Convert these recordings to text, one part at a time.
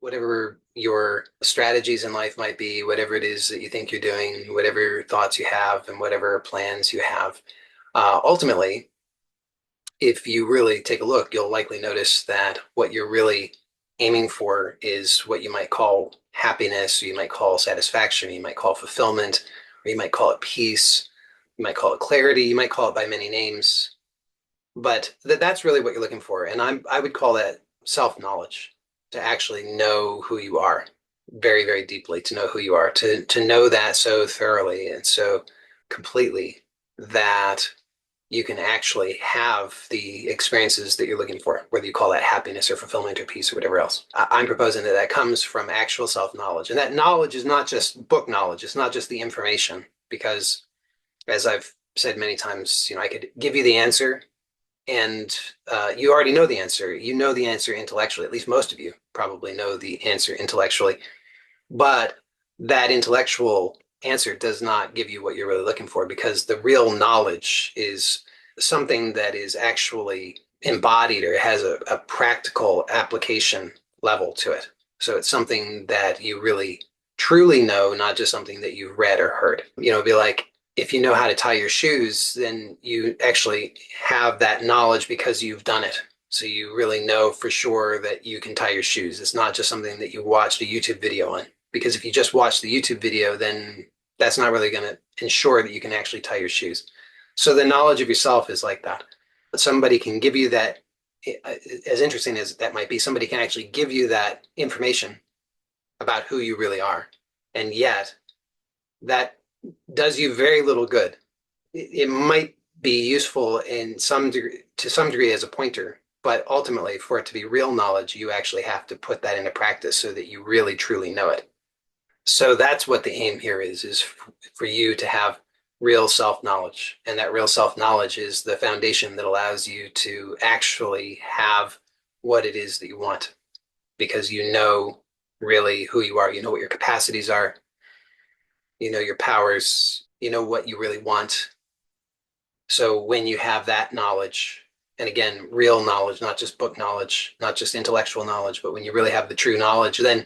whatever your strategies in life might be, whatever it is that you think you're doing, whatever thoughts you have, and whatever plans you have, ultimately, if you really take a look, you'll likely notice that what you're really aiming for is what you might call happiness, or you might call satisfaction, or you might call fulfillment, or you might call it peace, you might call it clarity, you might call it by many names. But that's really what you're looking for. And I would call that self-knowledge, to actually know who you are very, very deeply, to know who you are, to know that so thoroughly and so completely that you can actually have the experiences that you're looking for, whether you call that happiness or fulfillment or peace or whatever else. I'm proposing that that comes from actual self-knowledge. And that knowledge is not just book knowledge. It's not just the information, because as I've said many times, I could give you the answer and you already know the answer. You know the answer intellectually. At least most of you probably know the answer intellectually. But that intellectual answer does not give you what you're really looking for, because the real knowledge is something that is actually embodied or has a practical application level to it. So it's something that you really truly know, not just something that you've read or heard. It'd be like, if you know how to tie your shoes, then you actually have that knowledge because you've done it. So you really know for sure that you can tie your shoes. It's not just something that you watched a YouTube video on. Because if you just watch the YouTube video, then that's not really going to ensure that you can actually tie your shoes. So the knowledge of yourself is like that. But somebody can give you that, as interesting as that might be, somebody can actually give you that information about who you really are. And yet, that does you very little good. It might be useful in some degree, to some degree, as a pointer, but ultimately, for it to be real knowledge, you actually have to put that into practice so that you really truly know it. So that's what the aim here is for you to have real self-knowledge. And that real self-knowledge is the foundation that allows you to actually have what it is that you want, because you know really who you are. You know what your capacities are. You know your powers. You know what you really want. So when you have that knowledge, and again, real knowledge, not just book knowledge, not just intellectual knowledge, but when you really have the true knowledge, then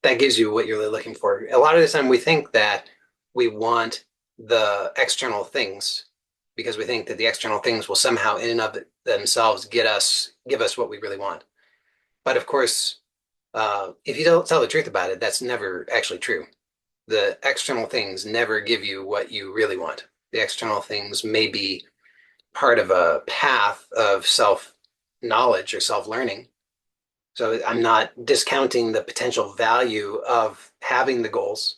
that gives you what you're really looking for. A lot of the time we think that we want the external things because we think that the external things will somehow in and of themselves give us what we really want. But of course, if you don't tell the truth about it, that's never actually true. The external things never give you what you really want. The external things may be part of a path of self-knowledge or self-learning. So I'm not discounting the potential value of having the goals,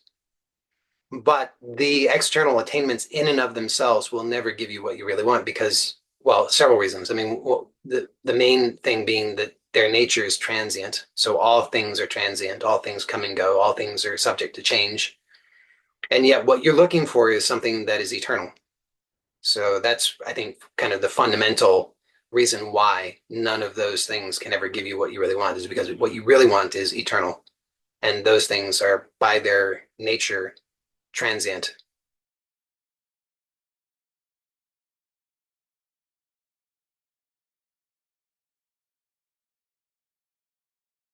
but the external attainments in and of themselves will never give you what you really want because, well, several reasons. I mean, the main thing being that their nature is transient. So all things are transient, all things come and go, all things are subject to change. And yet what you're looking for is something that is eternal. So that's, I think, kind of the fundamental reason why none of those things can ever give you what you really want, is because what you really want is eternal. And those things are by their nature transient.